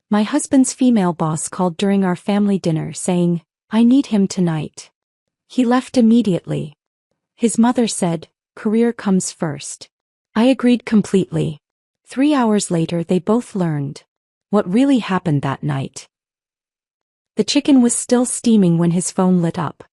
My husband's female boss called during our family dinner saying, "I need him tonight." He left immediately. His mother said, "Career comes first." I agreed completely. 3 hours later they both learned what really happened that night. The chicken was still steaming when his phone lit up.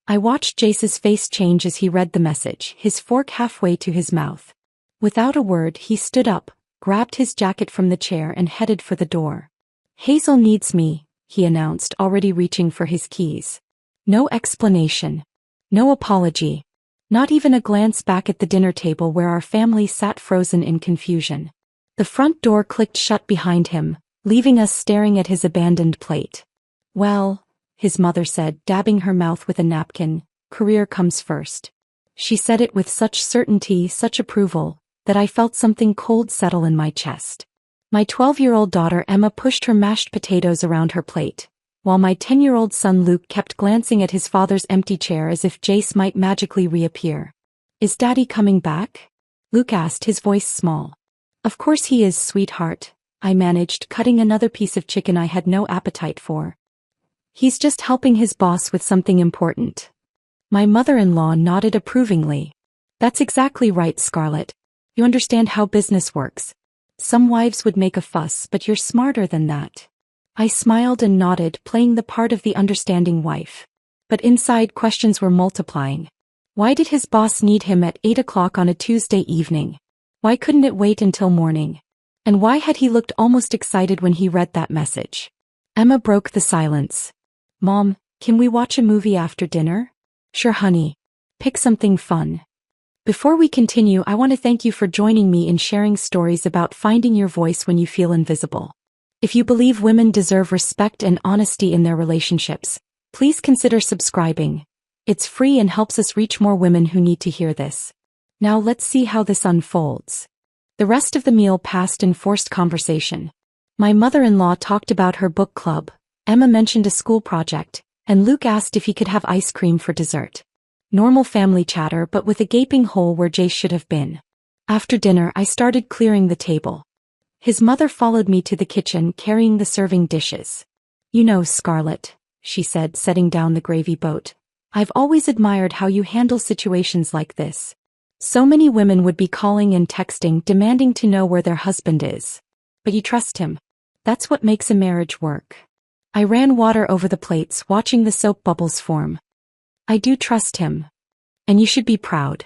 I watched Jace's face change as he read the message, his fork halfway to his mouth. Without a word, he stood up, grabbed his jacket from the chair and headed for the door. "Hazel needs me," he announced, already reaching for his keys. No explanation. No apology. Not even a glance back at the dinner table where our family sat frozen in confusion. The front door clicked shut behind him, leaving us staring at his abandoned plate. "Well," his mother said, dabbing her mouth with a napkin, "career comes first." She said it with such certainty, such approval, that I felt something cold settle in my chest. My 12-year-old daughter Emma pushed her mashed potatoes around her plate, while my 10-year-old son Luke kept glancing at his father's empty chair as if Jace might magically reappear. "Is Daddy coming back?" Luke asked, his voice small. "Of course he is, sweetheart," I managed, cutting another piece of chicken I had no appetite for. "He's just helping his boss with something important." My mother-in-law nodded approvingly. "That's exactly right, Scarlett. You understand how business works. Some wives would make a fuss, but you're smarter than that." I smiled and nodded, playing the part of the understanding wife. But inside, questions were multiplying. Why did his boss need him at 8 o'clock on a Tuesday evening? Why couldn't it wait until morning? And why had he looked almost excited when he read that message? Emma broke the silence. "Mom, can we watch a movie after dinner?" "Sure, honey. Pick something fun." Before we continue, I want to thank you for joining me in sharing stories about finding your voice when you feel invisible. If you believe women deserve respect and honesty in their relationships, please consider subscribing. It's free and helps us reach more women who need to hear this. Now let's see how this unfolds. The rest of the meal passed in forced conversation. My mother-in-law talked about her book club, Emma mentioned a school project, and Luke asked if he could have ice cream for dessert. Normal family chatter, but with a gaping hole where Jace should have been. After dinner, I started clearing the table. His mother followed me to the kitchen, carrying the serving dishes. "You know, Scarlett," she said, setting down the gravy boat, "I've always admired how you handle situations like this. So many women would be calling and texting, demanding to know where their husband is. But you trust him. That's what makes a marriage work." I ran water over the plates, watching the soap bubbles form. "I do trust him. And you should be proud.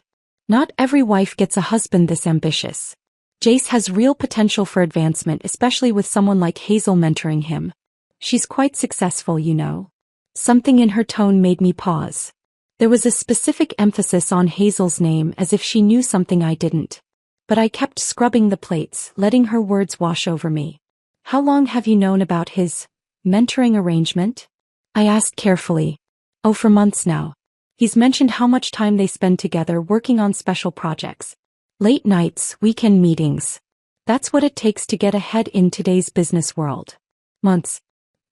Not every wife gets a husband this ambitious. Jace has real potential for advancement, especially with someone like Hazel mentoring him. She's quite successful, you know." Something in her tone made me pause. There was a specific emphasis on Hazel's name, as if she knew something I didn't. But I kept scrubbing the plates, letting her words wash over me. "How long have you known about his mentoring arrangement?" I asked carefully. "Oh, for months now. He's mentioned how much time they spend together working on special projects. Late nights, weekend meetings. That's what it takes to get ahead in today's business world." Months.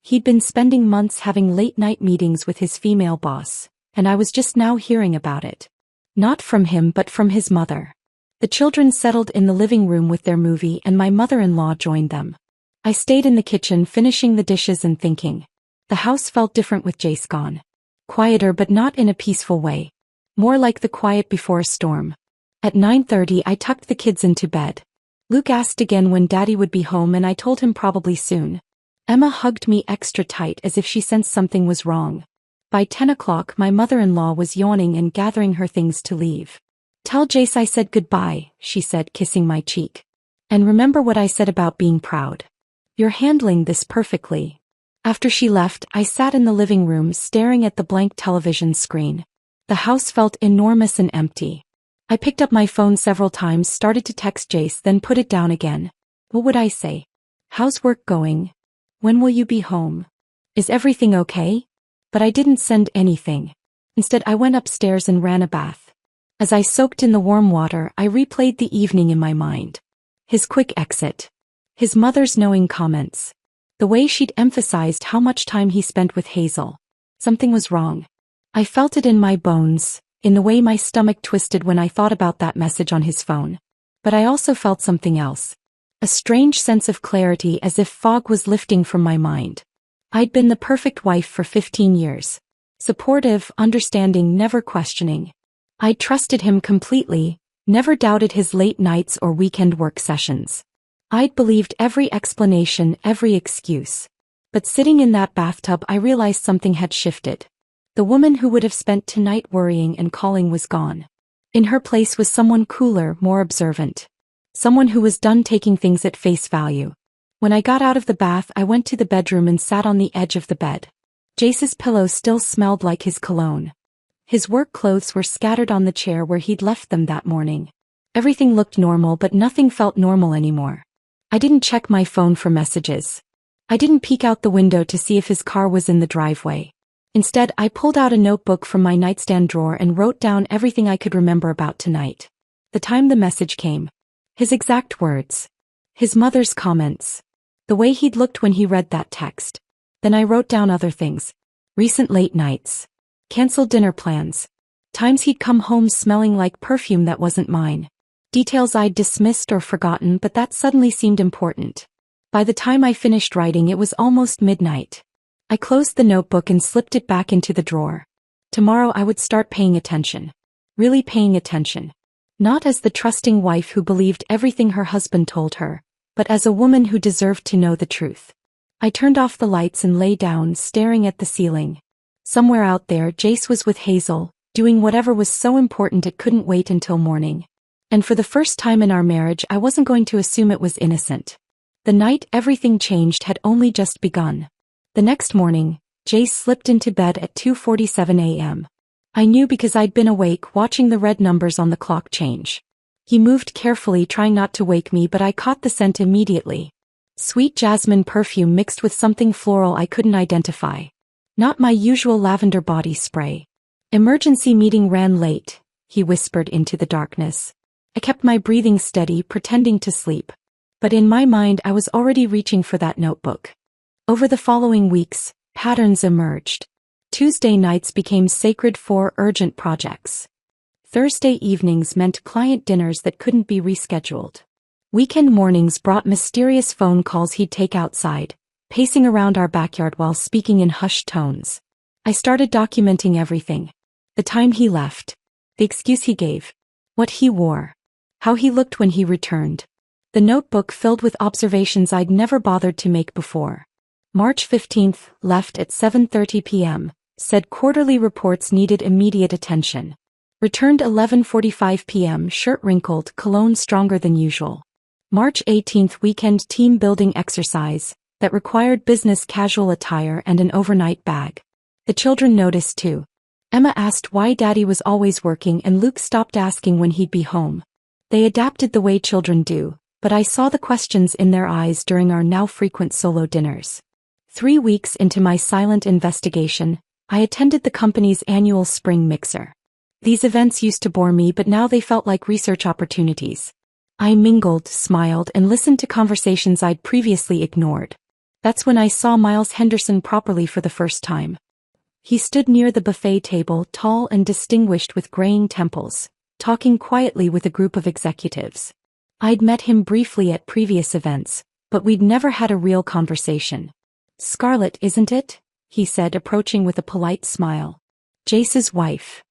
He'd been spending months having late-night meetings with his female boss, and I was just now hearing about it. Not from him, but from his mother. The children settled in the living room with their movie, and my mother-in-law joined them. I stayed in the kitchen, finishing the dishes and thinking. The house felt different with Jace gone. Quieter, but not in a peaceful way. More like the quiet before a storm. At 9:30, I tucked the kids into bed. Luke asked again when Daddy would be home, and I told him probably soon. Emma hugged me extra tight as if she sensed something was wrong. By 10 o'clock, my mother-in-law was yawning and gathering her things to leave. "Tell Jace I said goodbye," she said, kissing my cheek. "And remember what I said about being proud. You're handling this perfectly." After she left, I sat in the living room staring at the blank television screen. The house felt enormous and empty. I picked up my phone several times, started to text Jace, then put it down again. What would I say? "How's work going? When will you be home? Is everything okay?" But I didn't send anything. Instead, I went upstairs and ran a bath. As I soaked in the warm water, I replayed the evening in my mind. His quick exit. His mother's knowing comments. The way she'd emphasized how much time he spent with Hazel. Something was wrong. I felt it in my bones, in the way my stomach twisted when I thought about that message on his phone. But I also felt something else. A strange sense of clarity, as if fog was lifting from my mind. I'd been the perfect wife for 15 years. Supportive, understanding, never questioning. I'd trusted him completely, never doubted his late nights or weekend work sessions. I'd believed every explanation, every excuse. But sitting in that bathtub, I realized something had shifted. The woman who would have spent tonight worrying and calling was gone. In her place was someone cooler, more observant. Someone who was done taking things at face value. When I got out of the bath, I went to the bedroom and sat on the edge of the bed. Jace's pillow still smelled like his cologne. His work clothes were scattered on the chair where he'd left them that morning. Everything looked normal, but nothing felt normal anymore. I didn't check my phone for messages. I didn't peek out the window to see if his car was in the driveway. Instead, I pulled out a notebook from my nightstand drawer and wrote down everything I could remember about tonight. The time the message came. His exact words. His mother's comments. The way he'd looked when he read that text. Then I wrote down other things. Recent late nights. Canceled dinner plans. Times he'd come home smelling like perfume that wasn't mine. Details I'd dismissed or forgotten, but that suddenly seemed important. By the time I finished writing, it was almost midnight. I closed the notebook and slipped it back into the drawer. Tomorrow I would start paying attention. Really paying attention. Not as the trusting wife who believed everything her husband told her, but as a woman who deserved to know the truth. I turned off the lights and lay down, staring at the ceiling. Somewhere out there, Jace was with Hazel, doing whatever was so important it couldn't wait until morning. And for the first time in our marriage, I wasn't going to assume it was innocent. The night everything changed had only just begun. The next morning, Jace slipped into bed at 2:47 a.m. I knew because I'd been awake watching the red numbers on the clock change. He moved carefully, trying not to wake me, but I caught the scent immediately. Sweet jasmine perfume mixed with something floral I couldn't identify. Not my usual lavender body spray. Emergency meeting ran late, he whispered into the darkness. I kept my breathing steady, pretending to sleep. But in my mind I was already reaching for that notebook. Over the following weeks, patterns emerged. Tuesday nights became sacred for urgent projects. Thursday evenings meant client dinners that couldn't be rescheduled. Weekend mornings brought mysterious phone calls he'd take outside, pacing around our backyard while speaking in hushed tones. I started documenting everything. The time he left. The excuse he gave. What he wore. How he looked when he returned. The notebook filled with observations I'd never bothered to make before. March 15th, left at 7:30 p.m., said quarterly reports needed immediate attention. Returned 11:45 p.m., shirt wrinkled, cologne stronger than usual. March 18th, weekend team building exercise that required business casual attire and an overnight bag. The children noticed too. Emma asked why Daddy was always working and Luke stopped asking when he'd be home. They adapted the way children do, but I saw the questions in their eyes during our now frequent solo dinners. 3 weeks into my silent investigation, I attended the company's annual spring mixer. These events used to bore me, but now they felt like research opportunities. I mingled, smiled, and listened to conversations I'd previously ignored. That's when I saw Miles Henderson properly for the first time. He stood near the buffet table, tall and distinguished with graying temples, talking quietly with a group of executives. I'd met him briefly at previous events, but we'd never had a real conversation. "Scarlett, isn't it?" he said, approaching with a polite smile. "Jace's wife."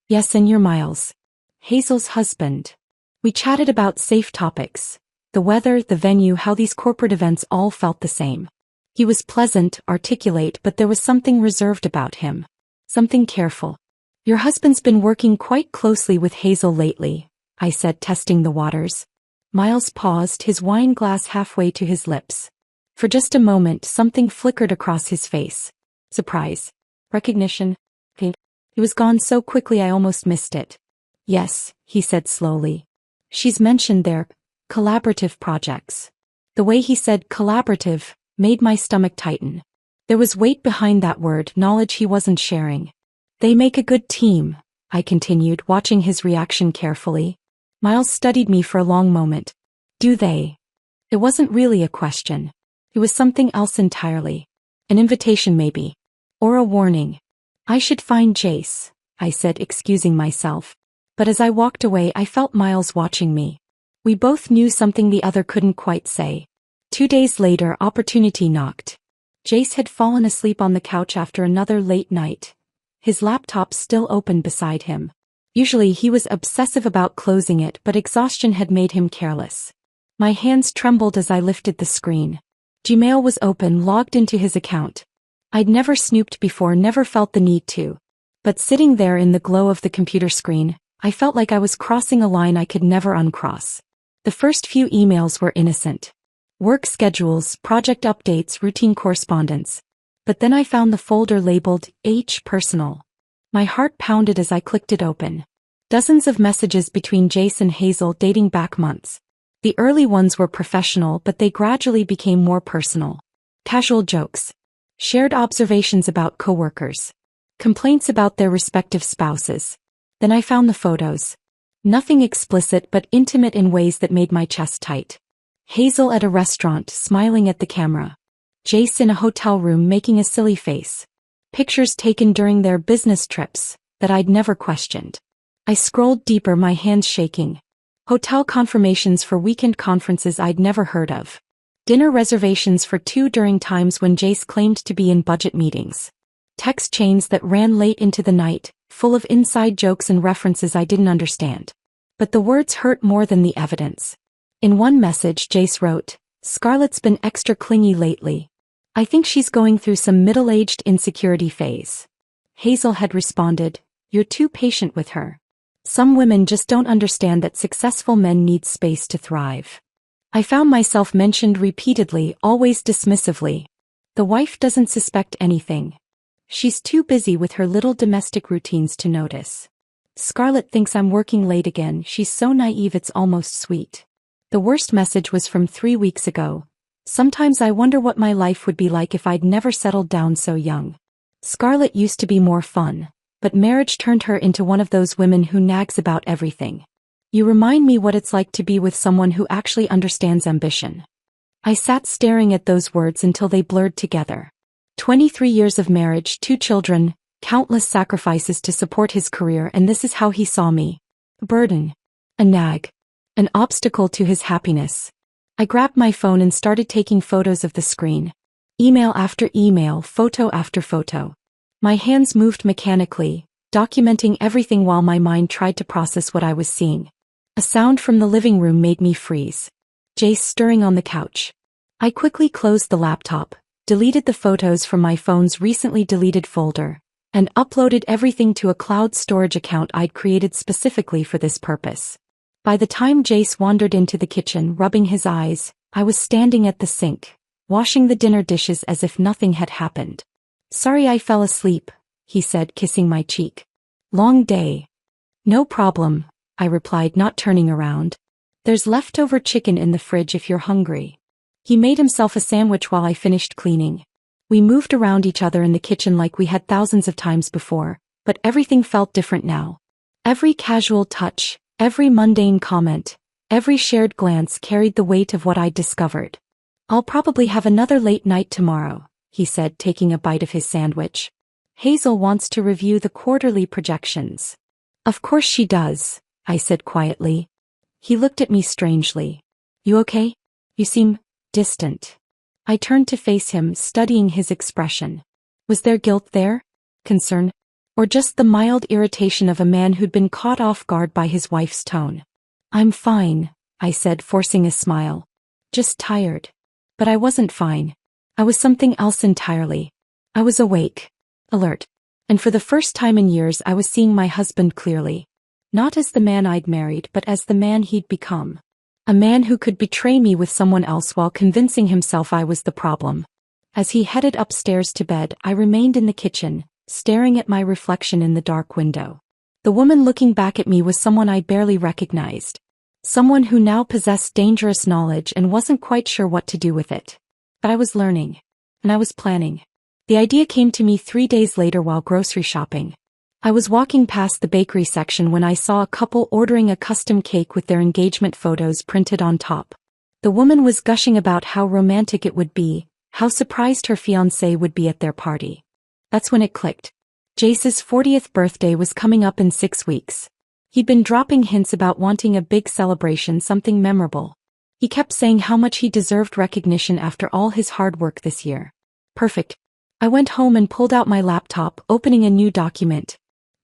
"Yes, and you're Miles. Hazel's husband." We chatted about safe topics. The weather, the venue, how these corporate events all felt the same. He was pleasant, articulate, but there was something reserved about him. Something careful. "Your husband's been working quite closely with Hazel lately," I said, testing the waters. Miles paused, his wine glass halfway to his lips. For just a moment, something flickered across his face. Surprise. Recognition. It was gone so quickly I almost missed it. "Yes," he said slowly. "She's mentioned their collaborative projects." The way he said collaborative made my stomach tighten. There was weight behind that word, knowledge he wasn't sharing. "They make a good team," I continued, watching his reaction carefully. Miles studied me for a long moment. "Do they?" It wasn't really a question. It was something else entirely. An invitation maybe. Or a warning. "I should find Jace," I said, excusing myself. But as I walked away, I felt Miles watching me. We both knew something the other couldn't quite say. 2 days later, opportunity knocked. Jace had fallen asleep on the couch after another late night. His laptop still open beside him. Usually he was obsessive about closing it, but exhaustion had made him careless. My hands trembled as I lifted the screen. Gmail was open, logged into his account. I'd never snooped before, never felt the need to. But sitting there in the glow of the computer screen, I felt like I was crossing a line I could never uncross. The first few emails were innocent. Work schedules, project updates, routine correspondence. But then I found the folder labeled H Personal. My heart pounded as I clicked it open. Dozens of messages between Jace and Hazel dating back months. The early ones were professional, but they gradually became more personal. Casual jokes. Shared observations about coworkers. Complaints about their respective spouses. Then I found the photos. Nothing explicit but intimate in ways that made my chest tight. Hazel at a restaurant, smiling at the camera. Jace in a hotel room making a silly face. Pictures taken during their business trips that I'd never questioned. I scrolled deeper, my hands shaking. Hotel confirmations for weekend conferences I'd never heard of. Dinner reservations for 2 during times when Jace claimed to be in budget meetings. Text chains that ran late into the night, full of inside jokes and references I didn't understand. But the words hurt more than the evidence. In one message, Jace wrote, "Scarlett's been extra clingy lately. I think she's going through some middle-aged insecurity phase." Hazel had responded, "You're too patient with her. Some women just don't understand that successful men need space to thrive." I found myself mentioned repeatedly, always dismissively. The wife doesn't suspect anything. She's too busy with her little domestic routines to notice. Scarlett thinks I'm working late again, she's so naive it's almost sweet. The worst message was from 3 weeks ago. "Sometimes I wonder what my life would be like if I'd never settled down so young. Scarlett used to be more fun, but marriage turned her into one of those women who nags about everything. You remind me what it's like to be with someone who actually understands ambition." I sat staring at those words until they blurred together. 23 years of marriage, 2 children, countless sacrifices to support his career, and this is how he saw me. A burden. A nag. An obstacle to his happiness. I grabbed my phone and started taking photos of the screen. Email after email, photo after photo. My hands moved mechanically, documenting everything while my mind tried to process what I was seeing. A sound from the living room made me freeze. Jace stirring on the couch. I quickly closed the laptop, deleted the photos from my phone's recently deleted folder, and uploaded everything to a cloud storage account I'd created specifically for this purpose. By the time Jace wandered into the kitchen rubbing his eyes, I was standing at the sink, washing the dinner dishes as if nothing had happened. "Sorry I fell asleep," he said, kissing my cheek. "Long day." "No problem," I replied, not turning around. "There's leftover chicken in the fridge if you're hungry." He made himself a sandwich while I finished cleaning. We moved around each other in the kitchen like we had thousands of times before, but everything felt different now. Every casual touch, every mundane comment, every shared glance carried the weight of what I'd discovered. "I'll probably have another late night tomorrow," he said, taking a bite of his sandwich. "Hazel wants to review the quarterly projections." "Of course she does," I said quietly. He looked at me strangely. "You okay? You seem distant." I turned to face him, studying his expression. Was there guilt there? Concern? Or just the mild irritation of a man who'd been caught off guard by his wife's tone? "I'm fine," I said, forcing a smile. "Just tired." But I wasn't fine. I was something else entirely. I was awake. Alert. And for the first time in years I was seeing my husband clearly. Not as the man I'd married, but as the man he'd become. A man who could betray me with someone else while convincing himself I was the problem. As he headed upstairs to bed, I remained in the kitchen, staring at my reflection in the dark window. The woman looking back at me was someone I barely recognized. Someone who now possessed dangerous knowledge and wasn't quite sure what to do with it. But I was learning. And I was planning. The idea came to me 3 days later while grocery shopping. I was walking past the bakery section when I saw a couple ordering a custom cake with their engagement photos printed on top. The woman was gushing about how romantic it would be, how surprised her fiancé would be at their party. That's when it clicked. Jace's 40th birthday was coming up in 6 weeks. He'd been dropping hints about wanting a big celebration, something memorable. He kept saying how much he deserved recognition after all his hard work this year. Perfect. I went home and pulled out my laptop, opening a new document.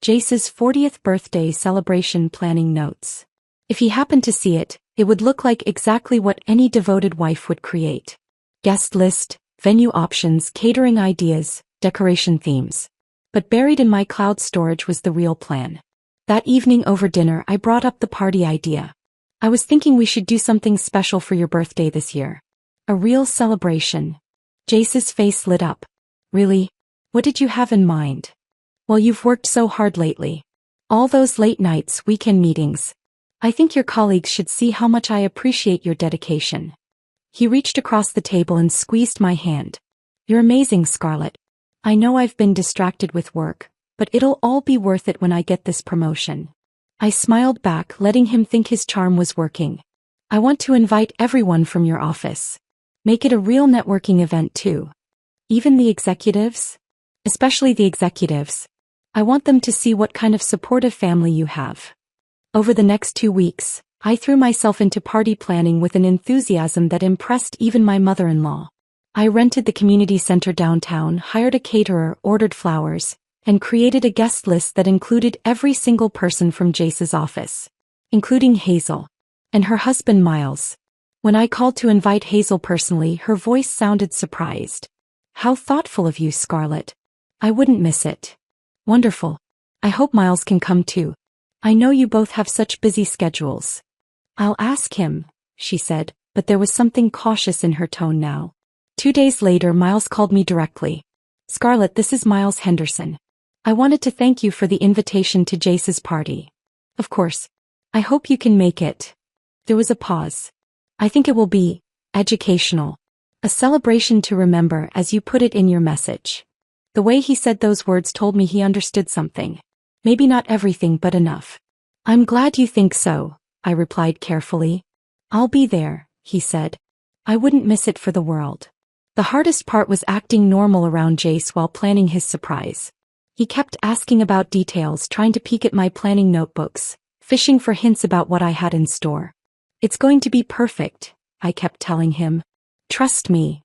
Jace's 40th birthday celebration planning notes. If he happened to see it, it would look like exactly what any devoted wife would create. Guest list, venue options, catering ideas, decoration themes. But buried in my cloud storage was the real plan. That evening over dinner, I brought up the party idea. I was thinking we should do something special for your birthday this year. A real celebration. Jace's face lit up. Really? What did you have in mind? Well, you've worked so hard lately. All those late nights, weekend meetings. I think your colleagues should see how much I appreciate your dedication. He reached across the table and squeezed my hand. You're amazing, Scarlett. I know I've been distracted with work, but it'll all be worth it when I get this promotion. I smiled back, letting him think his charm was working. I want to invite everyone from your office. Make it a real networking event too. Even the executives? Especially the executives. I want them to see what kind of supportive family you have. Over the next 2 weeks, I threw myself into party planning with an enthusiasm that impressed even my mother-in-law. I rented the community center downtown, hired a caterer, ordered flowers, and created a guest list that included every single person from Jace's office, including Hazel and her husband Miles. When I called to invite Hazel personally, her voice sounded surprised. How thoughtful of you, Scarlett. I wouldn't miss it. Wonderful. I hope Miles can come too. I know you both have such busy schedules. I'll ask him, she said, but there was something cautious in her tone now. 2 days later, Miles called me directly. Scarlett, this is Miles Henderson. I wanted to thank you for the invitation to Jace's party. Of course. I hope you can make it. There was a pause. I think it will be educational. A celebration to remember, as you put it in your message. The way he said those words told me he understood something. Maybe not everything, but enough. I'm glad you think so, I replied carefully. I'll be there, he said. I wouldn't miss it for the world. The hardest part was acting normal around Jace while planning his surprise. He kept asking about details, trying to peek at my planning notebooks, fishing for hints about what I had in store. It's going to be perfect, I kept telling him. Trust me.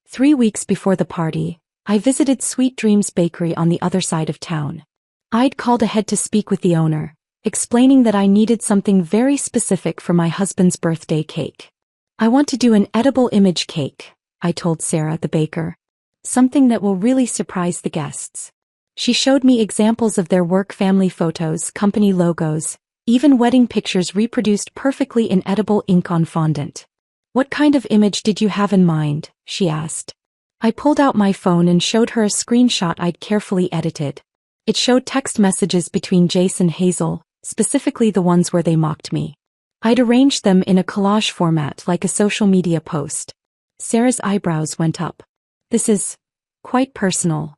3 weeks before the party, I visited Sweet Dreams Bakery on the other side of town. I'd called ahead to speak with the owner, explaining that I needed something very specific for my husband's birthday cake. I want to do an edible image cake, I told Sarah, the baker. Something that will really surprise the guests. She showed me examples of their work family photos, company logos, even wedding pictures reproduced perfectly in edible ink on fondant. What kind of image did you have in mind? She asked. I pulled out my phone and showed her a screenshot I'd carefully edited. It showed text messages between Jace and Hazel, specifically the ones where they mocked me. I'd arranged them in a collage format like a social media post. Sarah's eyebrows went up. This is quite personal.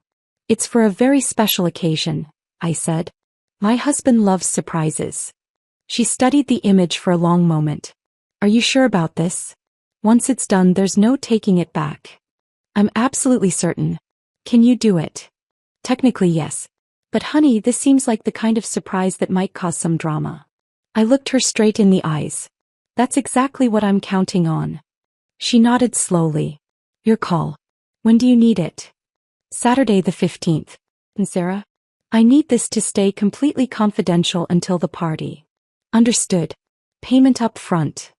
It's for a very special occasion, I said. My husband loves surprises. She studied the image for a long moment. Are you sure about this? Once it's done, there's no taking it back. I'm absolutely certain. Can you do it? Technically, yes. But honey, this seems like the kind of surprise that might cause some drama. I looked her straight in the eyes. That's exactly what I'm counting on. She nodded slowly. Your call. When do you need it? Saturday the 15th. And Sarah? I need this to stay completely confidential until the party. Understood. Payment up front.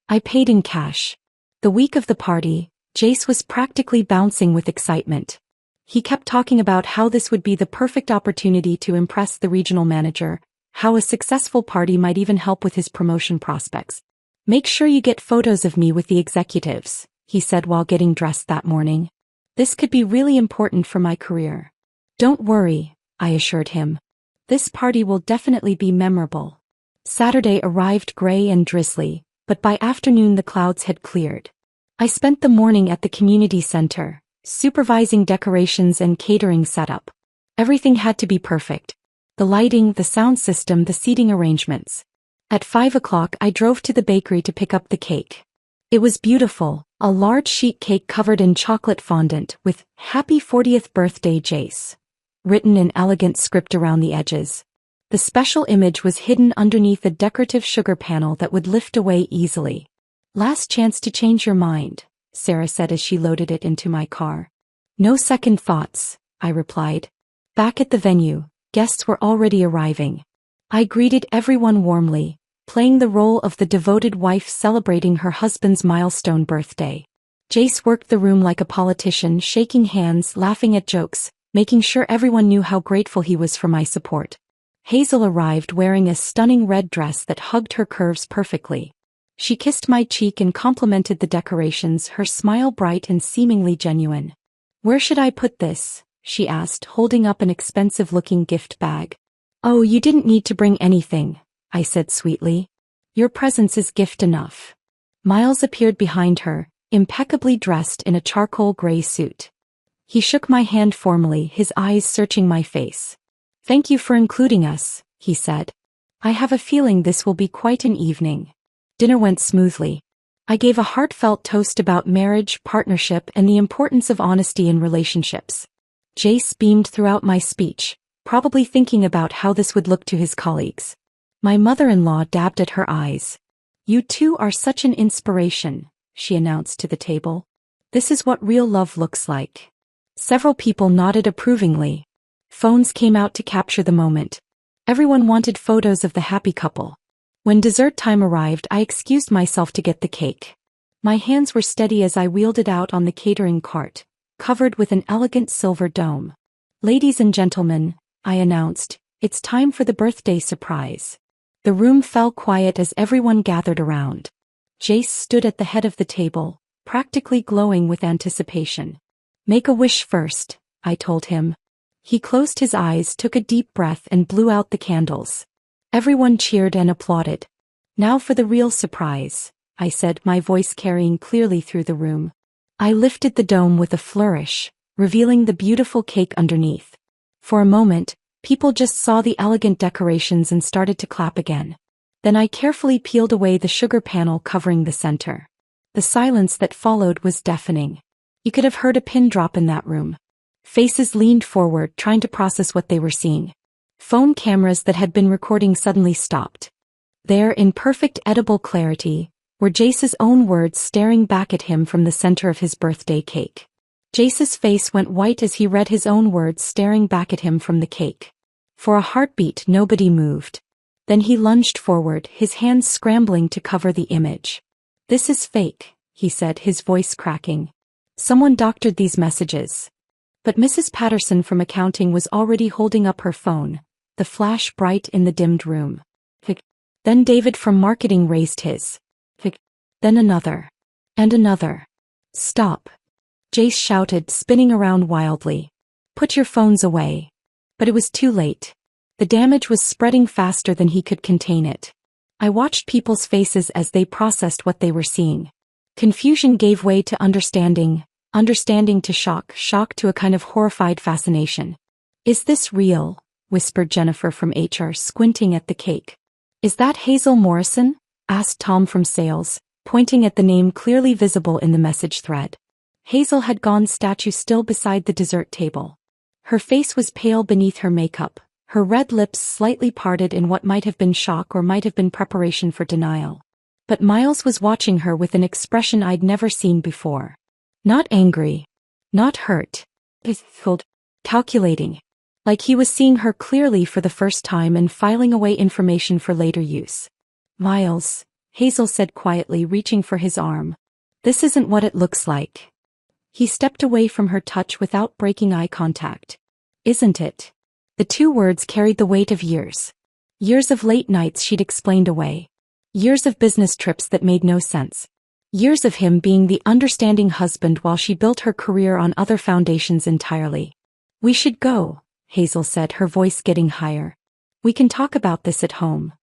I paid in cash. The week of the party, Jace was practically bouncing with excitement. He kept talking about how this would be the perfect opportunity to impress the regional manager, how a successful party might even help with his promotion prospects. Make sure you get photos of me with the executives, he said while getting dressed that morning. This could be really important for my career. Don't worry, I assured him. This party will definitely be memorable. Saturday arrived gray and drizzly, but by afternoon the clouds had cleared. I spent the morning at the community center, supervising decorations and catering setup. Everything had to be perfect. The lighting, the sound system, the seating arrangements. At 5 o'clock I drove to the bakery to pick up the cake. It was beautiful, a large sheet cake covered in chocolate fondant with "Happy 40th Birthday, Jace" written in elegant script around the edges. The special image was hidden underneath a decorative sugar panel that would lift away easily. "Last chance to change your mind," Sarah said as she loaded it into my car. "No second thoughts," I replied. Back at the venue, guests were already arriving. I greeted everyone warmly, playing the role of the devoted wife celebrating her husband's milestone birthday. Jace worked the room like a politician, shaking hands, laughing at jokes, making sure everyone knew how grateful he was for my support. Hazel arrived wearing a stunning red dress that hugged her curves perfectly. She kissed my cheek and complimented the decorations, her smile bright and seemingly genuine. "Where should I put this?" she asked, holding up an expensive-looking gift bag. "Oh, you didn't need to bring anything," I said sweetly. "Your presence is gift enough." Miles appeared behind her, impeccably dressed in a charcoal gray suit. He shook my hand formally, his eyes searching my face. "Thank you for including us," he said. "I have a feeling this will be quite an evening." Dinner went smoothly. I gave a heartfelt toast about marriage, partnership, and the importance of honesty in relationships. Jace beamed throughout my speech, probably thinking about how this would look to his colleagues. My mother-in-law dabbed at her eyes. "You two are such an inspiration," she announced to the table. "This is what real love looks like." Several people nodded approvingly. Phones came out to capture the moment. Everyone wanted photos of the happy couple. When dessert time arrived, I excused myself to get the cake. My hands were steady as I wheeled it out on the catering cart, covered with an elegant silver dome. "Ladies and gentlemen," I announced, "it's time for the birthday surprise." The room fell quiet as everyone gathered around. Jace stood at the head of the table, practically glowing with anticipation. "Make a wish first," I told him. He closed his eyes, took a deep breath, and blew out the candles. Everyone cheered and applauded. "Now for the real surprise," I said, my voice carrying clearly through the room. I lifted the dome with a flourish, revealing the beautiful cake underneath. For a moment, people just saw the elegant decorations and started to clap again. Then I carefully peeled away the sugar panel covering the center. The silence that followed was deafening. You could have heard a pin drop in that room. Faces leaned forward, trying to process what they were seeing. Phone cameras that had been recording suddenly stopped. There, in perfect edible clarity, were Jace's own words staring back at him from the center of his birthday cake. Jace's face went white as he read his own words staring back at him from the cake. For a heartbeat, nobody moved. Then he lunged forward, his hands scrambling to cover the image. "This is fake," he said, his voice cracking. "Someone doctored these messages." But Mrs. Patterson from accounting was already holding up her phone, the flash bright in the dimmed room. Then David from marketing raised his. Then another. And another. "Stop," Jace shouted, spinning around wildly. "Put your phones away." But it was too late. The damage was spreading faster than he could contain it. I watched people's faces as they processed what they were seeing. Confusion gave way to understanding, understanding to shock, shock to a kind of horrified fascination. "Is this real?" whispered Jennifer from HR, squinting at the cake. "Is that Hazel Morrison?" asked Tom from sales, pointing at the name clearly visible in the message thread. Hazel had gone statue still beside the dessert table. Her face was pale beneath her makeup, her red lips slightly parted in what might have been shock or might have been preparation for denial. But Miles was watching her with an expression I'd never seen before. Not angry. Not hurt. Calculating. Like he was seeing her clearly for the first time and filing away information for later use. "Miles," Hazel said quietly, reaching for his arm. "This isn't what it looks like." He stepped away from her touch without breaking eye contact. "Isn't it?" The two words carried the weight of years. Years of late nights she'd explained away. Years of business trips that made no sense. Years of him being the understanding husband while she built her career on other foundations entirely. "We should go," Hazel said, her voice getting higher. "We can talk about this at home."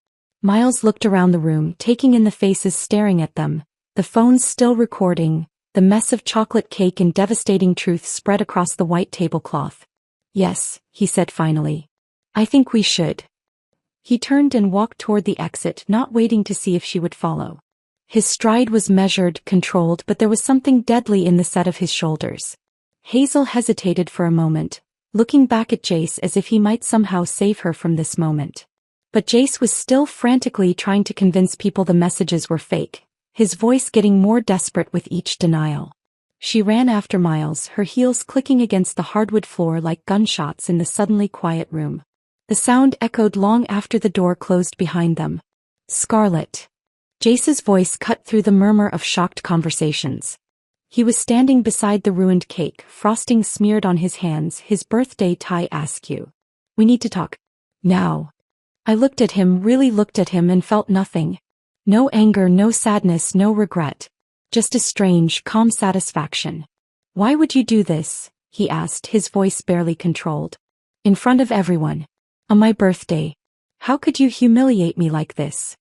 Miles looked around the room, taking in the faces staring at them, the phones still recording, the mess of chocolate cake and devastating truth spread across the white tablecloth. "Yes," he said finally. "I think we should." He turned and walked toward the exit, not waiting to see if she would follow. His stride was measured, controlled, but there was something deadly in the set of his shoulders. Hazel hesitated for a moment, looking back at Jace as if he might somehow save her from this moment. But Jace was still frantically trying to convince people the messages were fake, his voice getting more desperate with each denial. She ran after Miles, her heels clicking against the hardwood floor like gunshots in the suddenly quiet room. The sound echoed long after the door closed behind them. Scarlett. Jace's voice cut through the murmur of shocked conversations. He was standing beside the ruined cake, frosting smeared on his hands, his birthday tie askew. We need to talk. Now. I looked at him, really looked at him, and felt nothing. No anger, no sadness, no regret. Just a strange, calm satisfaction. Why would you do this? He asked, his voice barely controlled. In front of everyone. On my birthday. How could you humiliate me like this?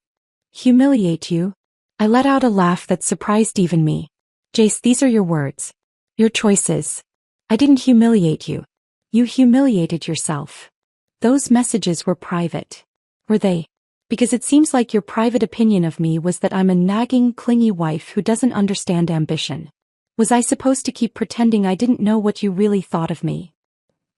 Humiliate you? I let out a laugh that surprised even me. Jace, these are your words. Your choices. I didn't humiliate you. You humiliated yourself. Those messages were private. Were they? Because it seems like your private opinion of me was that I'm a nagging, clingy wife who doesn't understand ambition. Was I supposed to keep pretending I didn't know what you really thought of me?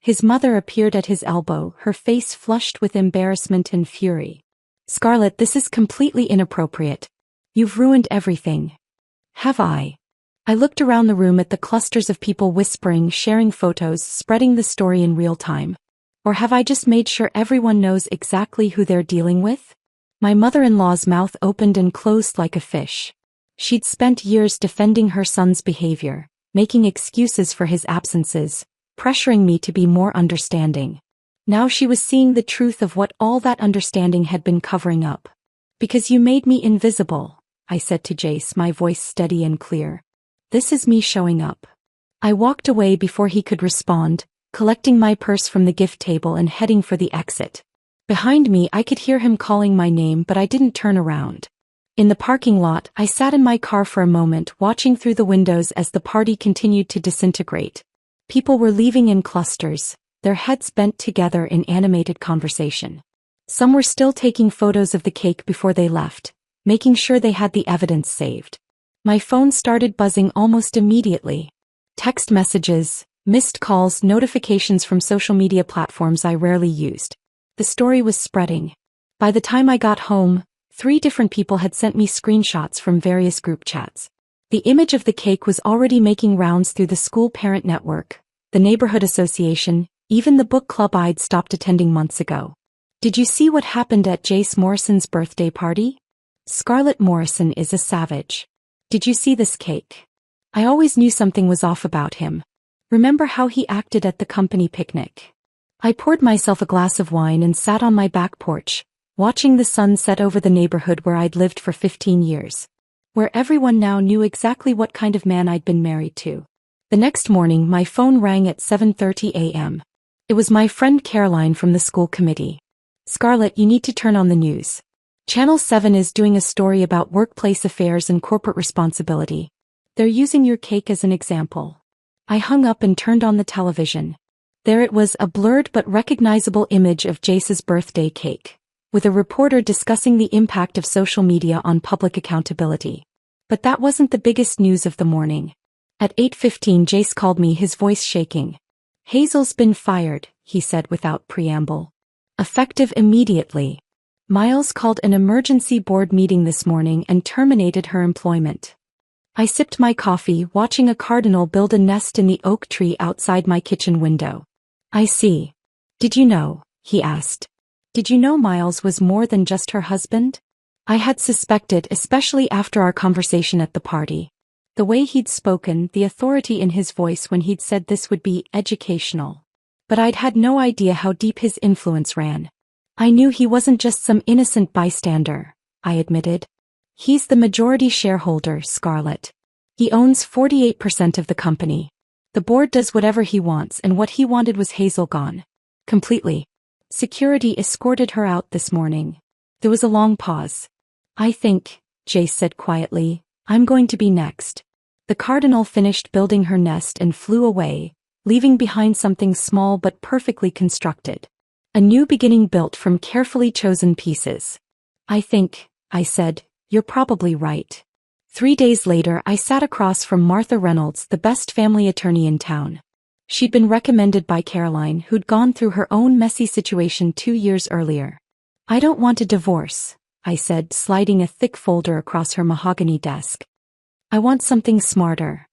His mother appeared at his elbow, her face flushed with embarrassment and fury. Scarlett, this is completely inappropriate. You've ruined everything. Have I? I looked around the room at the clusters of people whispering, sharing photos, spreading the story in real time. Or have I just made sure everyone knows exactly who they're dealing with? My mother-in-law's mouth opened and closed like a fish. She'd spent years defending her son's behavior, making excuses for his absences, pressuring me to be more understanding. Now she was seeing the truth of what all that understanding had been covering up. Because you made me invisible, I said to Jace, my voice steady and clear. This is me showing up. I walked away before he could respond, collecting my purse from the gift table and heading for the exit. Behind me I could hear him calling my name, but I didn't turn around. In the parking lot, I sat in my car for a moment, watching through the windows as the party continued to disintegrate. People were leaving in clusters, their heads bent together in animated conversation. Some were still taking photos of the cake before they left, making sure they had the evidence saved. My phone started buzzing almost immediately. Text messages, missed calls, notifications from social media platforms I rarely used. The story was spreading. By the time I got home, 3 different people had sent me screenshots from various group chats. The image of the cake was already making rounds through the school parent network, the neighborhood association, even the book club I'd stopped attending months ago. Did you see what happened at Jace Morrison's birthday party? Scarlett Morrison is a savage. Did you see this cake? I always knew something was off about him. Remember how he acted at the company picnic? I poured myself a glass of wine and sat on my back porch, watching the sun set over the neighborhood where I'd lived for 15 years. Where everyone now knew exactly what kind of man I'd been married to. The next morning my phone rang at 7:30 a.m. It was my friend Caroline from the school committee. Scarlett, you need to turn on the news. Channel 7 is doing a story about workplace affairs and corporate responsibility. They're using your cake as an example. I hung up and turned on the television. There it was, a blurred but recognizable image of Jace's birthday cake, with a reporter discussing the impact of social media on public accountability. But that wasn't the biggest news of the morning. At 8:15 Jace called me, his voice shaking. Hazel's been fired, he said without preamble. Effective immediately. Miles called an emergency board meeting this morning and terminated her employment. I sipped my coffee, watching a cardinal build a nest in the oak tree outside my kitchen window. I see. Did you know? He asked. Did you know Miles was more than just her husband? I had suspected, especially after our conversation at the party. The way he'd spoken, the authority in his voice when he'd said this would be educational. But I'd had no idea how deep his influence ran. I knew he wasn't just some innocent bystander, I admitted. He's the majority shareholder, Scarlett. He owns 48% of the company. The board does whatever he wants, and what he wanted was Hazel gone. Completely. Security escorted her out this morning. There was a long pause. I think, Jace said quietly, I'm going to be next. The cardinal finished building her nest and flew away, leaving behind something small but perfectly constructed. A new beginning built from carefully chosen pieces. I think, I said, you're probably right. 3 days later I sat across from Martha Reynolds, the best family attorney in town. She'd been recommended by Caroline, who'd gone through her own messy situation 2 years earlier. I don't want a divorce, I said, sliding a thick folder across her mahogany desk. I want something smarter.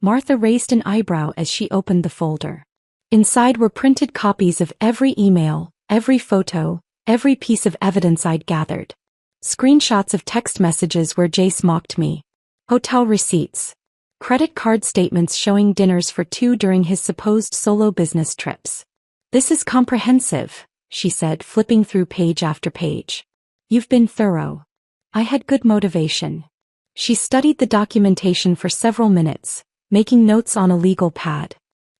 Martha raised an eyebrow as she opened the folder. Inside were printed copies of every email, every photo, every piece of evidence I'd gathered. Screenshots of text messages where Jace mocked me. Hotel receipts. Credit card statements showing dinners for two during his supposed solo business trips. This is comprehensive, she said, flipping through page after page. You've been thorough. I had good motivation. She studied the documentation for several minutes, making notes on a legal pad.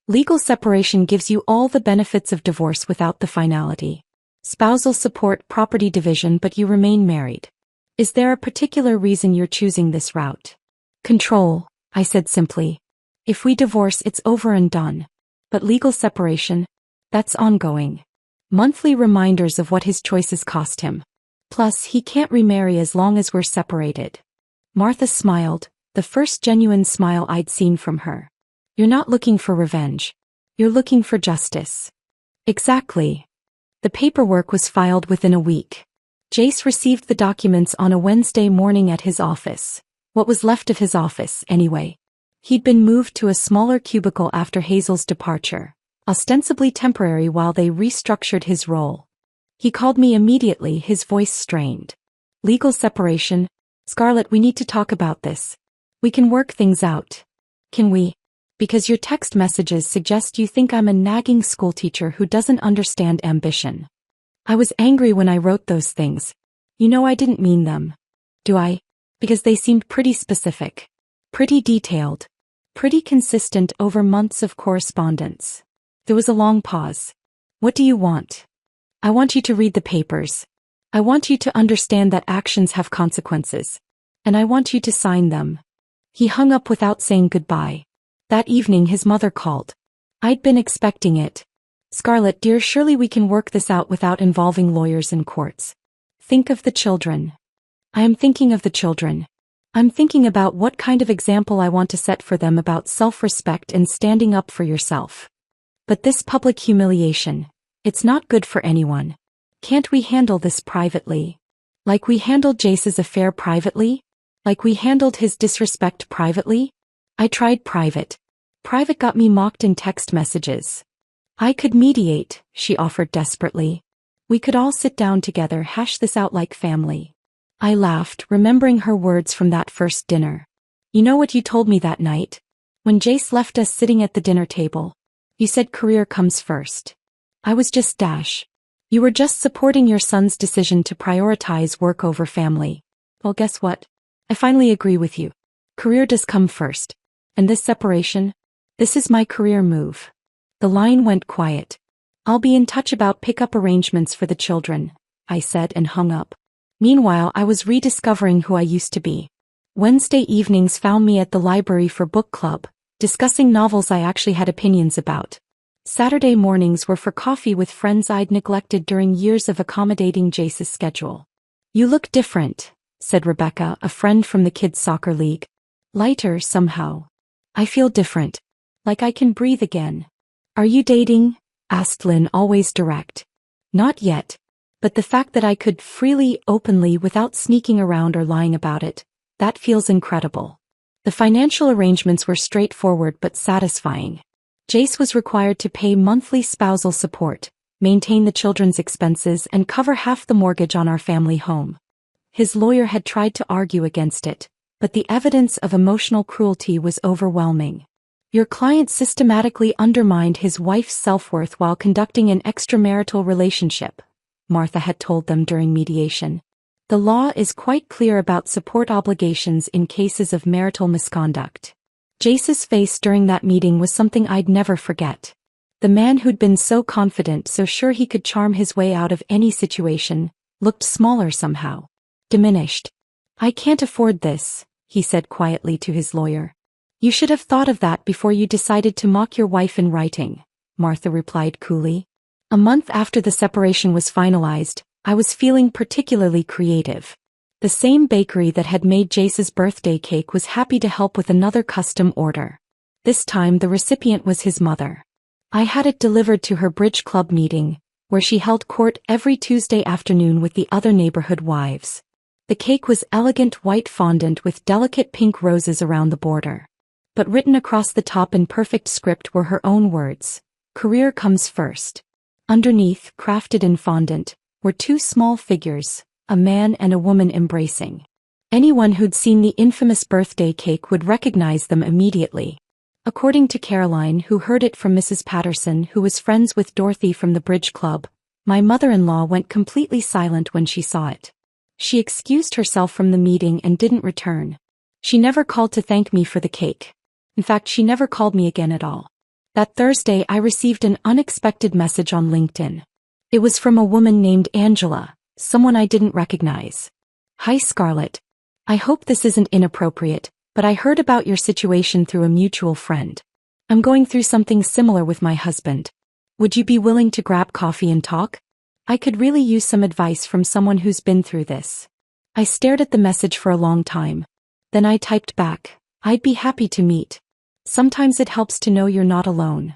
Legal separation gives you all the benefits of divorce without the finality. Spousal support, property division, but you remain married. Is there a particular reason you're choosing this route? Control, I said simply. If we divorce, it's over and done. But legal separation? That's ongoing. Monthly reminders of what his choices cost him. Plus, he can't remarry as long as we're separated. Martha smiled, the first genuine smile I'd seen from her. You're not looking for revenge. You're looking for justice. Exactly. The paperwork was filed within a week. Jace received the documents on a Wednesday morning at his office. What was left of his office, anyway. He'd been moved to a smaller cubicle after Hazel's departure, ostensibly temporary while they restructured his role. He called me immediately, his voice strained. Legal separation? Scarlett, we need to talk about this. We can work things out. Can we? Because your text messages suggest you think I'm a nagging schoolteacher who doesn't understand ambition. I was angry when I wrote those things. You know I didn't mean them. Do I? Because they seemed pretty specific. Pretty detailed. Pretty consistent over months of correspondence. There was a long pause. What do you want? I want you to read the papers. I want you to understand that actions have consequences. And I want you to sign them. He hung up without saying goodbye. That evening his mother called. I'd been expecting it. Scarlett, dear, surely we can work this out without involving lawyers and courts. Think of the children. I am thinking of the children. I'm thinking about what kind of example I want to set for them about self-respect and standing up for yourself. But this public humiliation, it's not good for anyone. Can't we handle this privately? Like we handled Jace's affair privately? Like we handled his disrespect privately? I tried private. Private got me mocked in text messages. I could mediate, she offered desperately. We could all sit down together, hash this out like family. I laughed, remembering her words from that first dinner. You know what you told me that night? When Jace left us sitting at the dinner table. You said career comes first. I was just dash. You were just supporting your son's decision to prioritize work over family. Well, guess what? I finally agree with you. Career does come first. And this separation? This is my career move. The line went quiet. I'll be in touch about pickup arrangements for the children, I said and hung up. Meanwhile, I was rediscovering who I used to be. Wednesday evenings found me at the library for book club, discussing novels I actually had opinions about. Saturday mornings were for coffee with friends I'd neglected during years of accommodating Jace's schedule. You look different, said Rebecca, a friend from the kids' soccer league. Lighter somehow. I feel different. Like I can breathe again. Are you dating? Asked Lynn, always direct. Not yet. But the fact that I could freely, openly, without sneaking around or lying about it, that feels incredible. The financial arrangements were straightforward but satisfying. Jace was required to pay monthly spousal support, maintain the children's expenses, and cover half the mortgage on our family home. His lawyer had tried to argue against it, but the evidence of emotional cruelty was overwhelming. Your client systematically undermined his wife's self-worth while conducting an extramarital relationship, Martha had told them during mediation. The law is quite clear about support obligations in cases of marital misconduct. Jace's face during that meeting was something I'd never forget. The man who'd been so confident, so sure he could charm his way out of any situation, looked smaller somehow. Diminished. I can't afford this, he said quietly to his lawyer. You should have thought of that before you decided to mock your wife in writing, Martha replied coolly. A month after the separation was finalized, I was feeling particularly creative. The same bakery that had made Jace's birthday cake was happy to help with another custom order. This time the recipient was his mother. I had it delivered to her bridge club meeting, where she held court every Tuesday afternoon with the other neighborhood wives. The cake was elegant white fondant with delicate pink roses around the border. But written across the top in perfect script were her own words: "Career comes first." Underneath, crafted in fondant, were two small figures, a man and a woman embracing. Anyone who'd seen the infamous birthday cake would recognize them immediately. According to Caroline, who heard it from Mrs. Patterson, who was friends with Dorothy from the bridge club, my mother-in-law went completely silent when she saw it. She excused herself from the meeting and didn't return. She never called to thank me for the cake. In fact, she never called me again at all. That Thursday, I received an unexpected message on LinkedIn. It was from a woman named Angela, someone I didn't recognize. "Hi Scarlett. I hope this isn't inappropriate, but I heard about your situation through a mutual friend. I'm going through something similar with my husband. Would you be willing to grab coffee and talk? I could really use some advice from someone who's been through this." I stared at the message for a long time. Then I typed back, "I'd be happy to meet. Sometimes it helps to know you're not alone."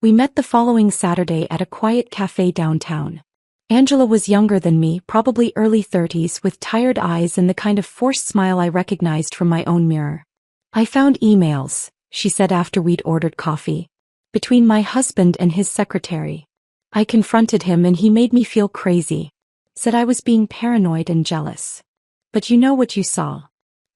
We met the following Saturday at a quiet cafe downtown. Angela was younger than me, probably early 30s, with tired eyes and the kind of forced smile I recognized from my own mirror. "I found emails," she said after we'd ordered coffee, "between my husband and his secretary. I confronted him and he made me feel crazy. Said I was being paranoid and jealous. But you know what you saw."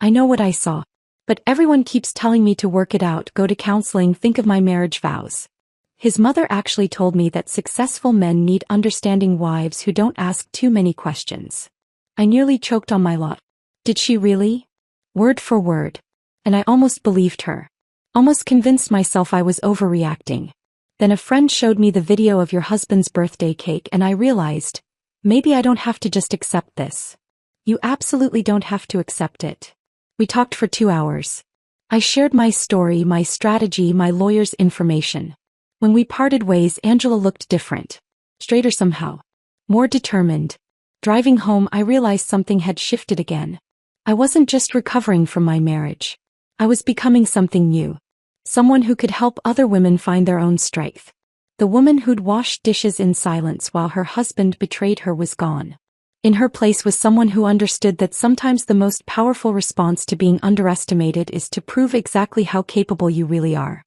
"I know what I saw. But everyone keeps telling me to work it out, go to counseling, think of my marriage vows." His mother actually told me that successful men need understanding wives who don't ask too many questions. I nearly choked on my lot. Did she really? Word for word. And I almost believed her. Almost convinced myself I was overreacting. Then a friend showed me the video of your husband's birthday cake and I realized, maybe I don't have to just accept this. You absolutely don't have to accept it. We talked for 2 hours. I shared my story, my strategy, my lawyer's information. When we parted ways, Angela looked different. Straighter somehow. More determined. Driving home, I realized something had shifted again. I wasn't just recovering from my marriage. I was becoming something new. Someone who could help other women find their own strength. The woman who'd washed dishes in silence while her husband betrayed her was gone. In her place was someone who understood that sometimes the most powerful response to being underestimated is to prove exactly how capable you really are.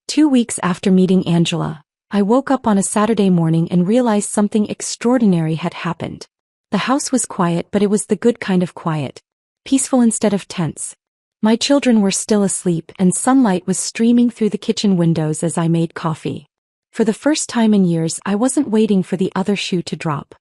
2 weeks after meeting Angela, I woke up on a Saturday morning and realized something extraordinary had happened. The house was quiet, but it was the good kind of quiet. Peaceful instead of tense. My children were still asleep and sunlight was streaming through the kitchen windows as I made coffee. For the first time in years, I wasn't waiting for the other shoe to drop.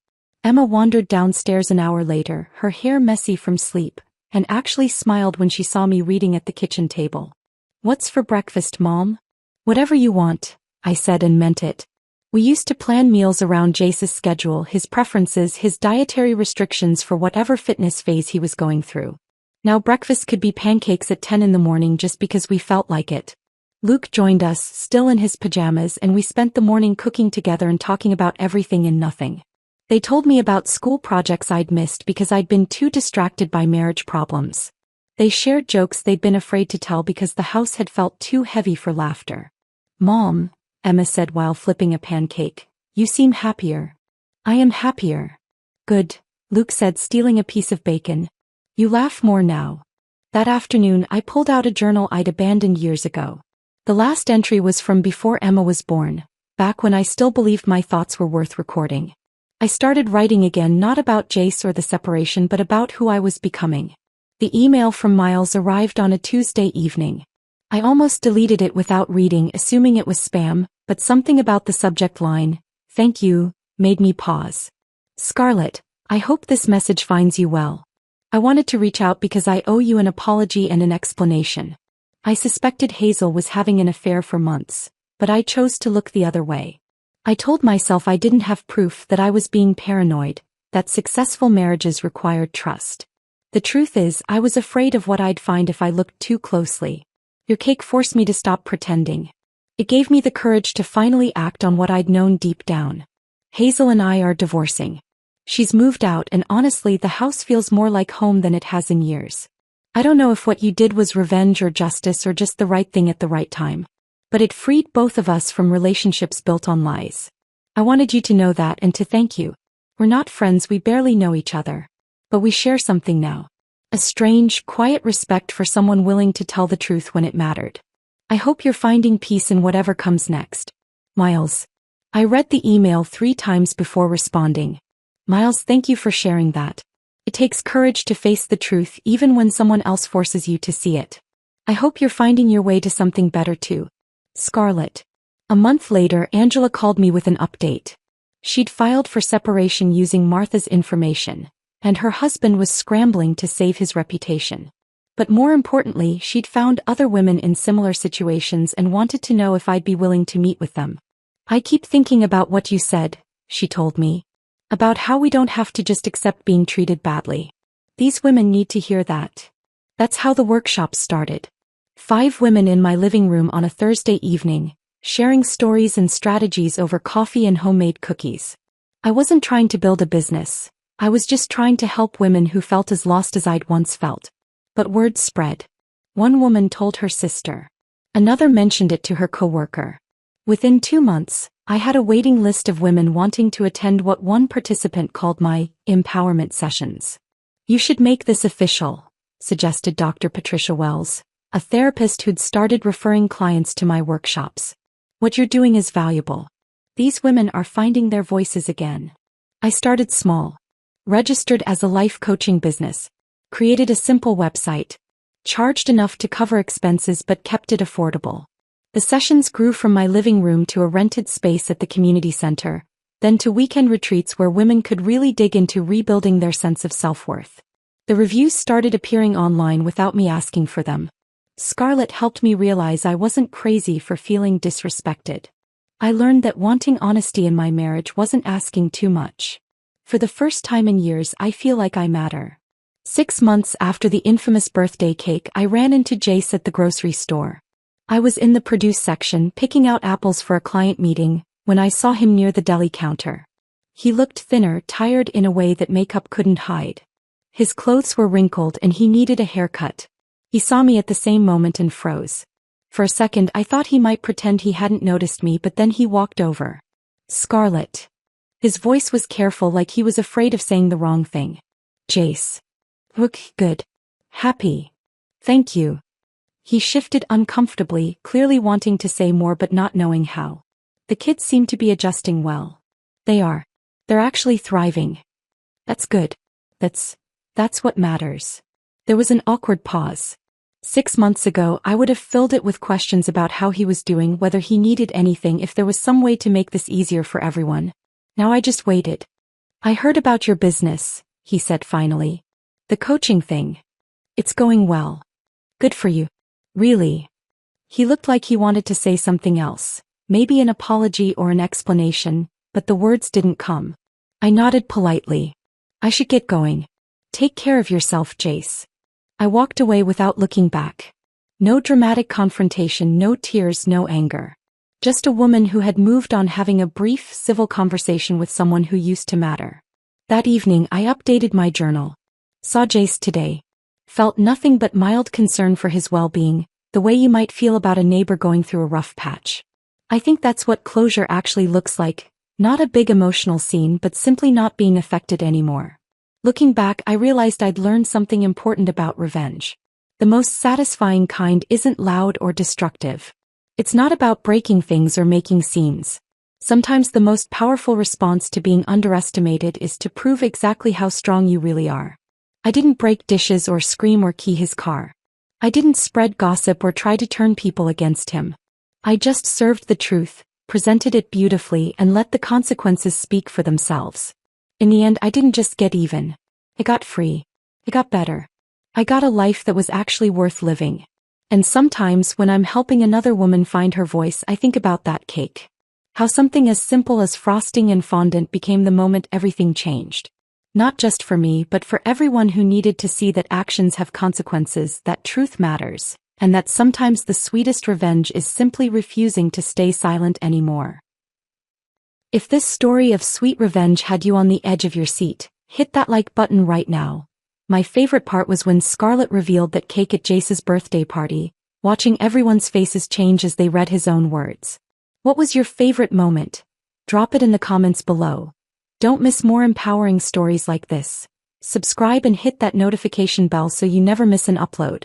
Emma wandered downstairs an hour later, her hair messy from sleep, and actually smiled when she saw me reading at the kitchen table. "What's for breakfast, Mom?" "Whatever you want," I said and meant it. We used to plan meals around Jace's schedule, his preferences, his dietary restrictions for whatever fitness phase he was going through. Now breakfast could be pancakes at 10 in the morning just because we felt like it. Luke joined us, still in his pajamas, and we spent the morning cooking together and talking about everything and nothing. They told me about school projects I'd missed because I'd been too distracted by marriage problems. They shared jokes they'd been afraid to tell because the house had felt too heavy for laughter. "Mom," Emma said while flipping a pancake, "you seem happier." "I am happier." "Good," Luke said, stealing a piece of bacon. "You laugh more now." That afternoon I pulled out a journal I'd abandoned years ago. The last entry was from before Emma was born, back when I still believed my thoughts were worth recording. I started writing again, not about Jace or the separation but about who I was becoming. The email from Miles arrived on a Tuesday evening. I almost deleted it without reading, assuming it was spam, but something about the subject line, "Thank you," made me pause. "Scarlett, I hope this message finds you well. I wanted to reach out because I owe you an apology and an explanation. I suspected Hazel was having an affair for months, but I chose to look the other way. I told myself I didn't have proof, that I was being paranoid, that successful marriages required trust. The truth is, I was afraid of what I'd find if I looked too closely. Your cake forced me to stop pretending. It gave me the courage to finally act on what I'd known deep down. Hazel and I are divorcing. She's moved out and honestly the house feels more like home than it has in years. I don't know if what you did was revenge or justice or just the right thing at the right time. But it freed both of us from relationships built on lies. I wanted you to know that and to thank you. We're not friends, we barely know each other. But we share something now. A strange, quiet respect for someone willing to tell the truth when it mattered. I hope you're finding peace in whatever comes next. Miles. I read the email 3 times before responding. Miles, thank you for sharing that. It takes courage to face the truth even when someone else forces you to see it. I hope you're finding your way to something better too. Scarlett. A month later, Angela called me with an update. She'd filed for separation using Martha's information, and her husband was scrambling to save his reputation. But more importantly, she'd found other women in similar situations and wanted to know if I'd be willing to meet with them. I keep thinking about what you said, she told me. About how we don't have to just accept being treated badly. These women need to hear that. That's how the workshop started. 5 women in my living room on a Thursday evening, sharing stories and strategies over coffee and homemade cookies. I wasn't trying to build a business. I was just trying to help women who felt as lost as I'd once felt. But word spread. One woman told her sister. Another mentioned it to her coworker. Within 2 months, I had a waiting list of women wanting to attend what one participant called my empowerment sessions. You should make this official, suggested Dr. Patricia Wells, a therapist who'd started referring clients to my workshops. What you're doing is valuable. These women are finding their voices again. I started small. Registered as a life coaching business. Created a simple website. Charged enough to cover expenses but kept it affordable. The sessions grew from my living room to a rented space at the community center, then to weekend retreats where women could really dig into rebuilding their sense of self-worth. The reviews started appearing online without me asking for them. Scarlett helped me realize I wasn't crazy for feeling disrespected. I learned that wanting honesty in my marriage wasn't asking too much. For the first time in years, I feel like I matter. 6 months after the infamous birthday cake, I ran into Jace at the grocery store. I was in the produce section picking out apples for a client meeting when I saw him near the deli counter. He looked thinner, tired in a way that makeup couldn't hide. His clothes were wrinkled and he needed a haircut. He saw me at the same moment and froze. For a second I thought he might pretend he hadn't noticed me, but then he walked over. Scarlett. His voice was careful, like he was afraid of saying the wrong thing. Jace. Look good. Happy. Thank you. He shifted uncomfortably, clearly wanting to say more but not knowing how. The kids seem to be adjusting well. They are. They're actually thriving. That's good. That's what matters. There was an awkward pause. 6 months ago, I would have filled it with questions about how he was doing, whether he needed anything, if there was some way to make this easier for everyone. Now I just waited. I heard about your business, he said finally. The coaching thing. It's going well. Good for you. Really? He looked like he wanted to say something else, maybe an apology or an explanation, but the words didn't come. I nodded politely. I should get going. Take care of yourself, Jace. I walked away without looking back. No dramatic confrontation, no tears, no anger. Just a woman who had moved on, having a brief, civil conversation with someone who used to matter. That evening I updated my journal. Saw Jace today. Felt nothing but mild concern for his well-being, the way you might feel about a neighbor going through a rough patch. I think that's what closure actually looks like, not a big emotional scene, but simply not being affected anymore. Looking back, I realized I'd learned something important about revenge. The most satisfying kind isn't loud or destructive. It's not about breaking things or making scenes. Sometimes the most powerful response to being underestimated is to prove exactly how strong you really are. I didn't break dishes or scream or key his car. I didn't spread gossip or try to turn people against him. I just served the truth, presented it beautifully, and let the consequences speak for themselves. In the end, I didn't just get even. I got free. I got better. I got a life that was actually worth living. And sometimes when I'm helping another woman find her voice, I think about that cake. How something as simple as frosting and fondant became the moment everything changed. Not just for me, but for everyone who needed to see that actions have consequences, that truth matters, and that sometimes the sweetest revenge is simply refusing to stay silent anymore. If this story of sweet revenge had you on the edge of your seat, hit that like button right now. My favorite part was when Scarlett revealed that cake at Jace's birthday party, watching everyone's faces change as they read his own words. What was your favorite moment? Drop it in the comments below. Don't miss more empowering stories like this. Subscribe and hit that notification bell so you never miss an upload.